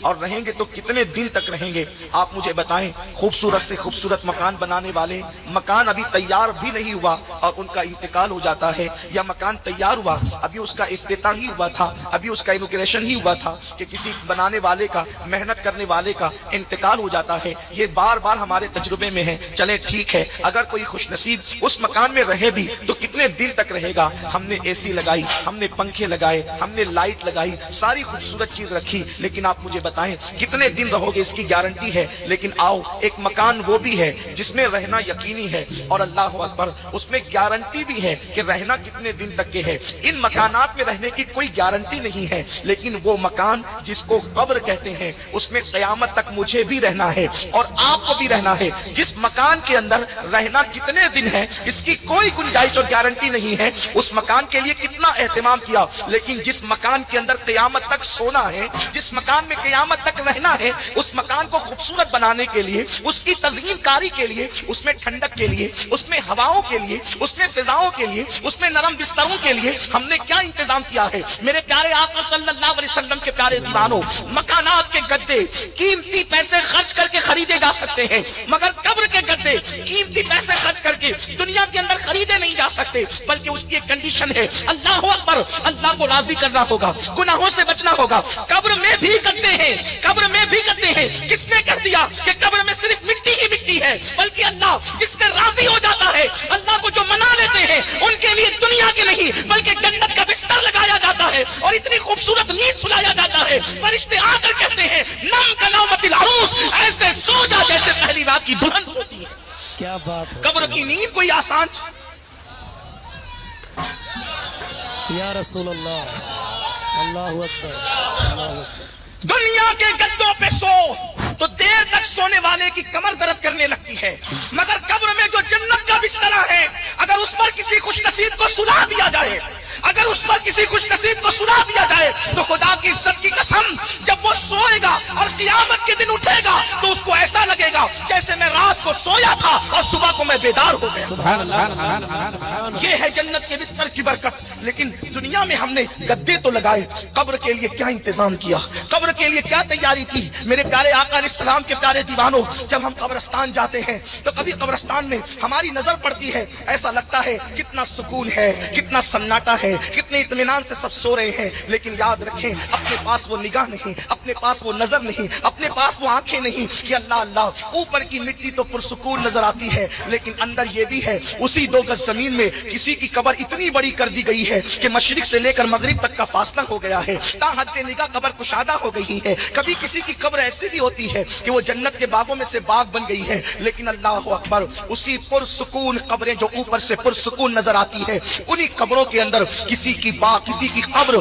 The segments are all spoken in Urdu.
اور رہیں گے تو کتنے دن تک رہیں گے؟ آپ مجھے بتائیں، خوبصورت سے خوبصورت مکان بنانے والے، مکان ابھی تیار بھی نہیں ہوا اور ان کا انتقال ہو جاتا ہے، یا مکان تیار ہوا ابھی اس کا افتتاح ہی ہوا تھا، ابھی اس کا انوگریشن ہی ہوا تھا کہ کسی بنانے والے کا، محنت کرنے والے کا انتقال ہو جاتا ہے۔ یہ بار بار ہمارے تجربے میں ہے۔ چلے ٹھیک ہے، اگر کوئی خوش نصیب اس مکان میں رہے بھی تو کتنے دن تک رہے گا؟ ہم نے اے سی لگائی، ہم نے پنکھے لگائے، ہم نے لائٹ لگائی، ساری خوبصورت چیز رکھی، لیکن آپ مجھے بتائیں کتنے دن رہو گے؟ اس کی گارنٹی ہے۔ لیکن آؤ، ایک مکان وہ بھی ہے جس میں رہنا یقینی ہے، اور اللہ اکبر اس میں گارنٹی بھی ہے کہ رہنا کتنے دن تک کے ہے۔ ان مکانات میں رہنے کی کوئی گارنٹی نہیں ہے، لیکن وہ مکان جس کو قبر کہتے ہیں اس میں قیامت تک مجھے بھی رہنا ہے اور آپ کو بھی رہنا ہے۔ جس مکان کے اندر رہنا کتنے دن ہے اس کی کوئی گنجائش اور گارنٹی نہیں ہے، اس مکان کے لیے کتنا اہتمام کیا، لیکن جس مکان کے اندر قیامت تک سونا ہے، جس مکان میں قیامت تک رہنا ہے، اس مکان کو خوبصورت بنانے کے لیے، اس کی تزئین کاری کے لیے، اس میں ٹھنڈک کے لیے، اس میں ہواؤں کے لیے، اس میں فضاؤں کے لیے، اس میں نرم بستروں کے لیے ہم نے کیا انتظام کیا ہے؟ میرے پیارے آقا صلی اللہ علیہ وسلم کے پیارے دیوانوں، مکانات کے گدے قیمتی پیسے خرچ کر کے خریدے جا سکتے ہیں، مگر قبر کے گدے قیمتی پیسے خرچ کر کے دنیا کے اندر خریدے نہیں جا سکتے، بلکہ اس کی ایک کنڈیشن ہے، اللہ اکبر، اللہ کو راضی کرنا ہوگا، گناہوں سے بچنا ہوگا۔ قبر میں بھی گدے ہیں، قبر میں بھی گدے ہیں۔ کس نے کہہ دیا کہ قبر میں صرف مٹی ہی مٹی ہے؟ بلکہ اللہ جس سے راضی ہو جاتا ہے، اللہ کو جو منا لیتے ہیں، ان کے لیے دنیا کے نہیں بلکہ جنت کا بستر لگایا جاتا ہے اور اتنی خوبصورت نیند سلایا جاتا ہے، فرشتے آ کر کہتے ہیں نم کا نومت العروس، ایسے سو جا جیسے پہلی رات کی دلہن سوتی ہے۔ کیا بات ہے، قبر کی نیند کوئی آسان یا رسول اللہ، اللہ اکبر، اللہ اکبر۔ دنیا کے گدوں پہ سو تو دیر تک سونے والے کی کمر درد کرنے لگتی ہے، مگر قبر میں جو جنت کا بستر ہے، اگر اس پر کسی خوش نصیب کو سلا دیا جائے، اگر اس پر کسی خوش نصیب کو سلا دیا جائے تو خدا کی عزت کی قسم جب وہ سوئے گا اور قیامت کے دن اٹھے گا تو اس کو ایسا لگے گا جیسے میں رات کو سویا تھا اور صبح کو میں بیدار ہو گیا۔ سبحان اللہ، سبحان اللہ، سبحان اللہ۔ یہ ہے جنت کے بستر کی برکت۔ لیکن دنیا میں ہم نے گدے تو لگائے، قبر کے لیے کیا انتظام کیا، قبر کے لیے کیا تیاری کی؟ میرے پیارے آقا علیہ السلام کے پیارے دیوانوں، جب ہم قبرستان جاتے ہیں تو کبھی قبرستان میں ہماری نظر پڑتی ہے، ایسا لگتا ہے کتنا سکون ہے، کتنا سناٹا ہے، کتنے اطمینان سے سب سو رہے ہیں، لیکن یاد رکھیں اپنے پاس وہ نگاہ نہیں، اپنے پاس وہ نظر نہیں، اپنے پاس وہ آنکھیں نہیں کہ اللہ اللہ اوپر کی مٹی تو پرسکون نظر آتی ہے، لیکن اندر یہ بھی ہے اسی 2 گز زمین میں کسی کی قبر اتنی بڑی کر دی گئی ہے کہ مشرق سے لے کر مغرب تک کا فاصلہ ہو گیا ہے، تا حد نگاہ قبر کشادہ ہو گئی ہے۔ کبھی کسی کی قبر ایسی بھی ہوتی ہے کہ وہ جنت کے باغوں میں سے باغ بن گئی ہے، لیکن اللہ اکبر اسی پرسکون قبریں جو اوپر سے پرسکون نظر آتی ہے، انہی قبروں کے اندر کسی کی قبر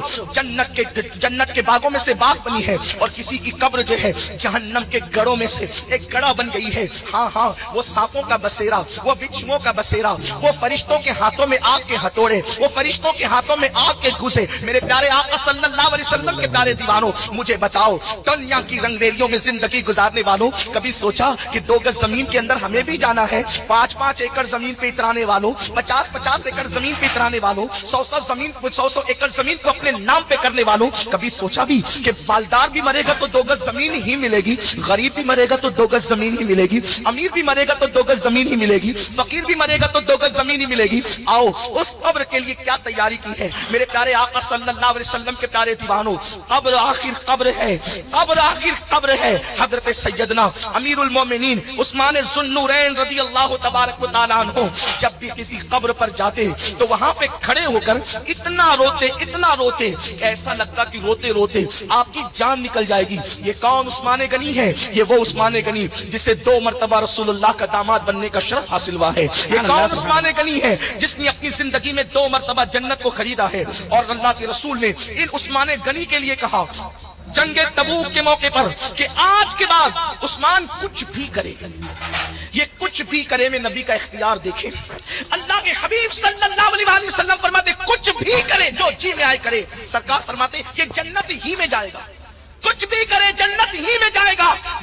جنت کے باغوں میں سے باغ بنی ہے اور کسی کی قبر جو ہے جہنم کے گڑوں میں سے ایک گڑا بن گئی ہے۔ ہاں ہاں، وہ سانپوں کا بسیرا، وہ بچھوؤں کا بسیرا، وہ فرشتوں کے ہاتھوں میں آگ کے ہتھوڑے، وہ فرشتوں کے ہاتھوں میں آگ کے گھوسے۔ میرے پیارے آقا صلی اللہ علیہ وسلم کے پیارے دیوانوں، مجھے بتاؤ دنیا کی رنگریلیوں میں زندگی گزارنے والوں، کبھی سوچا کہ 2 گز زمین کے اندر ہمیں بھی جانا ہے؟ 5-5 ایکڑ زمین پہ اترانے والوں، 50-50 ایکڑ زمین پہ اترانے والوں، 100 ایکڑ زمین کو اپنے نام پہ کرنے والوں، کبھی سوچا بھی کہ مالدار بھی مرے گا تو 2 گز زمین ہی ملے گی، غریب بھی مرے گا تو 2 گز زمین ہی ملے گی، امیر بھی مرے گا تو 2 گز زمین ہی ملے گی، فقیر بھی مرے گا تو 2 گز زمین ہی ملے گی؟ آؤ اس قبر کے لیے کیا تیاری کی ہے میرے پیارے آقا صلی اللہ علیہ وسلم کے پیارے دیوانوں؟ قبر آخر قبر ہے، قبر آخر قبر ہے۔ حضرت سیدنا امیر المومنین عثمان ذو النورین رضی اللہ تبارک و تعالیٰ عنہ جب بھی کسی قبر پر جاتے تو وہاں پہ کھڑے ہو کر اتنا روتے ایسا لگتا کہ روتے روتے آپ کی جان نکل جائے گی۔ یہ کون عثمان غنی ہے؟ یہ وہ عثمان غنی جسے 2 مرتبہ رسول اللہ کا داماد بننے کا شرف حاصل ہوا ہے۔ یہ کون عثمان غنی ہے جس نے اپنی زندگی میں 2 مرتبہ جنت کو خریدا ہے؟ اور اللہ کے رسول نے ان عثمان غنی کے لیے کہا جنگ تبوک کے موقع پر کہ آج کے بعد عثمان کچھ بھی کرے، یہ کچھ بھی کرے میں نبی کا اختیار دیکھیں۔ اللہ کے حبیب صلی اللہ علیہ وسلم فرماتے کچھ بھی کرے، جو جی میں آئے کرے۔ سرکار فرماتے یہ جنت ہی میں جائے گا، کچھ بھی کرے جنت ہی میں جائے گا۔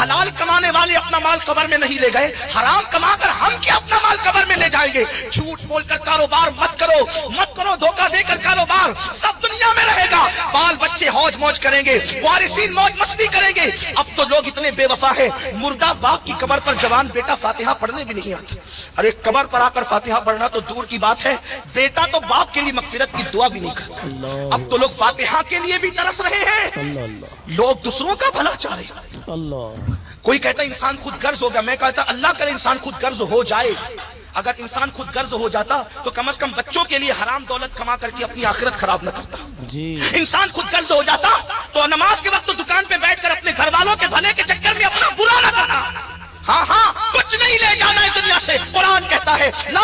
حلال کمانے والے اپنا مال قبر میں نہیں لے گئے، حرام کما کر ہم کیا اپنا مال قبر میں لے جائیں گے؟ جھوٹ بول کر کاروبار مت کرو، دھوکہ دے کر کاروبار سب دنیا میں رہے گا، بال بچے ہوج موج کریں گے، وارثین موج مستی کریں گے۔ اب تو لوگ اتنے بے وفا ہیں، مردہ باپ کی قبر پر جوان بیٹا فاتحہ پڑھنے بھی نہیں آتا۔ ارے قبر پر آ کر فاتحہ پڑھنا تو دور کی بات ہے، بیٹا تو باپ کے لیے مغفرت کی دعا بھی نہیں کرتا۔ اب تو لوگ فاتحہ کے لیے بھی ترس رہے ہیں، لوگ دوسروں کا بھلا چاہ رہے ہیں۔ اللہ کوئی کہتا ہے انسان خود غرض ہو گیا، میں کہتا اللہ کرے انسان خود غرض ہو جائے۔ اگر انسان خود غرض ہو جاتا تو کم از کم بچوں کے لیے حرام دولت کما کر کے اپنی آخرت خراب نہ کرتا۔ جی انسان خود غرض ہو جاتا تو نماز کے وقت تو دکان پہ بیٹھ کر اپنے گھر والوں کے بھلے کے چکر میں اپنا برا نہ کرنا۔ ہاں کچھ نہیں لے جانا ہے دنیا سے، قرآن کہتا ہے لا